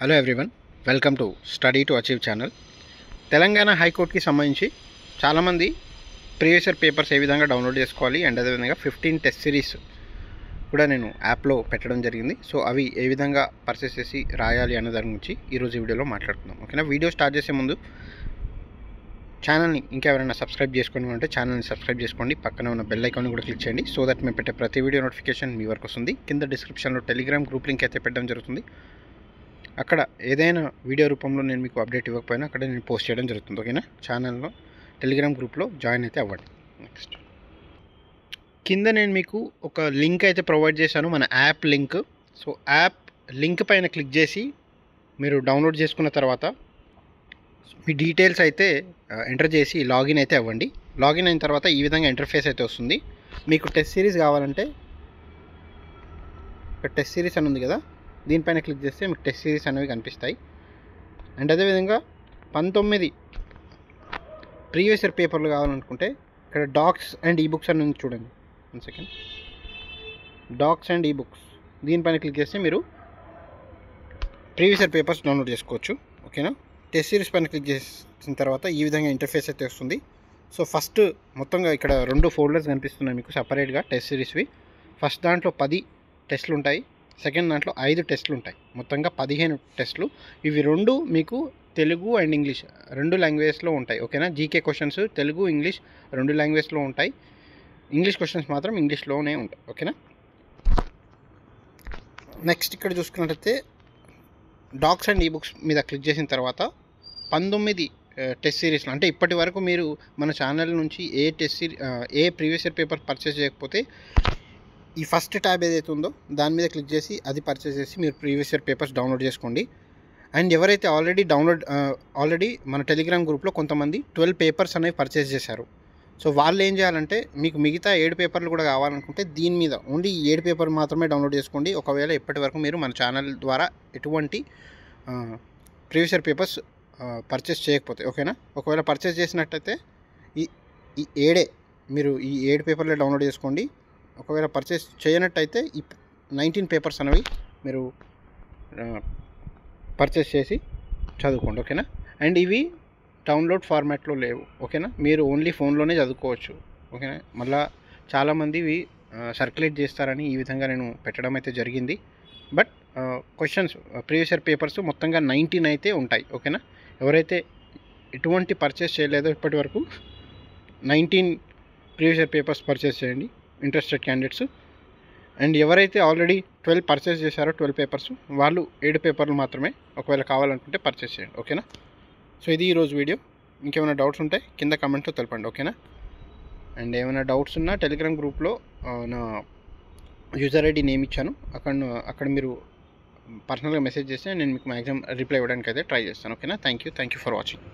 Hello everyone, welcome to study to achieve channel. Telangana హైకోర్టుకి సంబంధించి చాలామంది ప్రీవియస్ ఇయర్ పేపర్స్ ఏ విధంగా డౌన్లోడ్ చేసుకోవాలి అండ్ అదేవిధంగా 15 టెస్ట్ సిరీస్ కూడా నేను యాప్లో పెట్టడం జరిగింది. సో అవి ఏ విధంగా పర్చేస్ చేసి రాయాలి అన్న దాని గురించి ఈరోజు ఈ వీడియోలో మాట్లాడుకుందాం. ఓకేనా. వీడియో స్టార్ట్ చేసే ముందు ఛానల్ని ఇంకా ఎవరైనా సబ్స్క్రైబ్ చేసుకుని ఉంటే ఛానల్ని సబ్స్క్రైబ్ చేసుకోండి. పక్కన ఉన్న బెల్ ఐకాన్ని కూడా క్లిక్ చేయండి సో దట్ మేము పెట్టే ప్రతి వీడియో నోటిఫికేషన్ మీ వరకు వస్తుంది. కింద డిస్క్రిప్షన్లో టెలిగ్రామ్ గ్రూప్ లింక్ అయితే పెట్టడం జరుగుతుంది. అక్కడ ఏదైనా వీడియో రూపంలో నేను మీకు అప్డేట్ ఇవ్వకపోయినా అక్కడ నేను పోస్ట్ చేయడం జరుగుతుంది. ఓకేనా. ఛానల్లో టెలిగ్రామ్ గ్రూప్లో జాయిన్ అయితే అవ్వండి. నెక్స్ట్ కింద నేను మీకు ఒక లింక్ అయితే ప్రొవైడ్ చేశాను, మన app link. So app link పైన క్లిక్ చేసి మీరు డౌన్లోడ్ చేసుకున్న తర్వాత మీ డీటెయిల్స్ అయితే ఎంటర్ చేసి లాగిన్ అయితే అవ్వండి. లాగిన్ అయిన తర్వాత ఈ విధంగా ఇంటర్ఫేస్ అయితే వస్తుంది. మీకు టెస్ట్ సిరీస్ కావాలంటే ఇక్కడ టెస్ట్ సిరీస్ అని ఉంది కదా, దీనిపైన క్లిక్ చేస్తే మీకు టెస్ట్ సిరీస్ అనేవి కనిపిస్తాయి. అండ్ అదేవిధంగా 19 ప్రీవియస్ ఇయర్ పేపర్లు కావాలనుకుంటే ఇక్కడ డాక్స్ అండ్ ఈబుక్స్ అని ఉంది చూడండి. 1 సెకండ్. డాక్స్ అండ్ ఈబుక్స్ దీనిపైన క్లిక్ చేస్తే మీరు ప్రీవియస్ ఇయర్ పేపర్స్ డౌన్లోడ్ చేసుకోవచ్చు. ఓకేనా. టెస్ట్ సిరీస్ పైన క్లిక్ చేసిన తర్వాత ఈ విధంగా ఇంటర్ఫేస్ అయితే వస్తుంది. సో ఫస్ట్ మొత్తంగా ఇక్కడ 2 ఫోల్డర్స్ కనిపిస్తున్నాయి మీకు సపరేట్గా టెస్ట్ సిరీస్వి. ఫస్ట్ దాంట్లో 10 టెస్టులు ఉంటాయి, సెకండ్ దాంట్లో 5 టెస్టులు ఉంటాయి. మొత్తంగా 15 టెస్టులు. ఇవి 2 మీకు తెలుగు అండ్ ఇంగ్లీష్ 2 లాంగ్వేజెస్లో ఉంటాయి. ఓకేనా. జీకే క్వశ్చన్స్ తెలుగు ఇంగ్లీష్ 2 లాంగ్వేజ్లో ఉంటాయి. ఇంగ్లీష్ క్వశ్చన్స్ మాత్రం ఇంగ్లీష్లోనే ఉంటాయి. ఓకేనా. నెక్స్ట్ ఇక్కడ చూసుకున్నట్లయితే డాక్స్ అండ్ ఈబుక్స్ మీద క్లిక్ చేసిన తర్వాత 19 టెస్ట్ సిరీస్లో, అంటే ఇప్పటి వరకు మీరు మన ఛానల్ నుంచి ఏ ప్రీవియస్ ఇయర్ పేపర్ పర్చేస్ చేయకపోతే ఈ ఫస్ట్ ట్యాబ్ ఏదైతే ఉందో దాని మీద క్లిక్ చేసి అది పర్చేస్ చేసి మీరు ప్రీవియస్ ఇయర్ పేపర్స్ డౌన్లోడ్ చేసుకోండి. అండ్ ఎవరైతే ఆల్రెడీ మన టెలిగ్రామ్ గ్రూప్లో కొంతమంది 12 పేపర్స్ అనేవి పర్చేస్ చేశారు. సో వాళ్ళు ఏం చేయాలంటే మీకు మిగతా 7 పేపర్లు కూడా కావాలనుకుంటే దీని మీద ఓన్లీ 7 పేపర్ మాత్రమే డౌన్లోడ్ చేసుకోండి. ఒకవేళ ఇప్పటి వరకు మీరు మన ఛానల్ ద్వారా ఎటువంటి ప్రీవియస్ ఇయర్ పేపర్స్ పర్చేస్ చేయకపోతే. ఓకేనా. ఒకవేళ పర్చేస్ చేసినట్టయితే ఈ 7 మీరు ఈ 7 పేపర్లే డౌన్లోడ్ చేసుకోండి. ఒకవేళ పర్చేస్ చేయనట్టయితే ఈ 19 పేపర్స్ అనేవి మీరు పర్చేస్ చేసి చదువుకోండి. ఓకేనా. అండ్ ఇవి డౌన్లోడ్ ఫార్మాట్లో లేవు. ఓకేనా. మీరు ఓన్లీ ఫోన్లోనే చదువుకోవచ్చు. ఓకేనా. మళ్ళీ చాలామంది ఇవి సర్క్యులేట్ చేస్తారని ఈ విధంగా నేను పెట్టడం అయితే జరిగింది. But questions previous year papers మొత్తంగా 19 అయితే ఉంటాయి. ఓకేనా. ఎవరైతే ఎటువంటి పర్చేస్ చేయలేదో ఇప్పటి వరకు 19 ప్రీవియస్ ఇయర్ పేపర్స్ పర్చేస్ చేయండి ఇంట్రెస్టెడ్ క్యాండిడేట్స్. అండ్ ఎవరైతే ఆల్రెడీ 12 పర్చేస్ చేశారో 12 పేపర్స్ వాళ్ళు 7 పేపర్లు మాత్రమే ఒకవేళ కావాలనుకుంటే పర్చేస్ చేయండి. ఓకేనా. సో ఇది ఈరోజు వీడియో. ఇంకేమైనా డౌట్స్ ఉంటే కింద కామెంట్లో తెలపండి. ఓకేనా. అండ్ ఏమైనా డౌట్స్ ఉన్నా టెలిగ్రామ్ గ్రూప్లో నా యూజర్ ఐడి నేమ్ ఇచ్చాను, అక్కడ మీరు పర్సనల్గా మెసేజ్ చేస్తే నేను మీకు మ్యాక్సిమం రిప్లై ఇవ్వడానికి అయితే ట్రై చేస్తాను. ఓకేనా. Thank you for watching.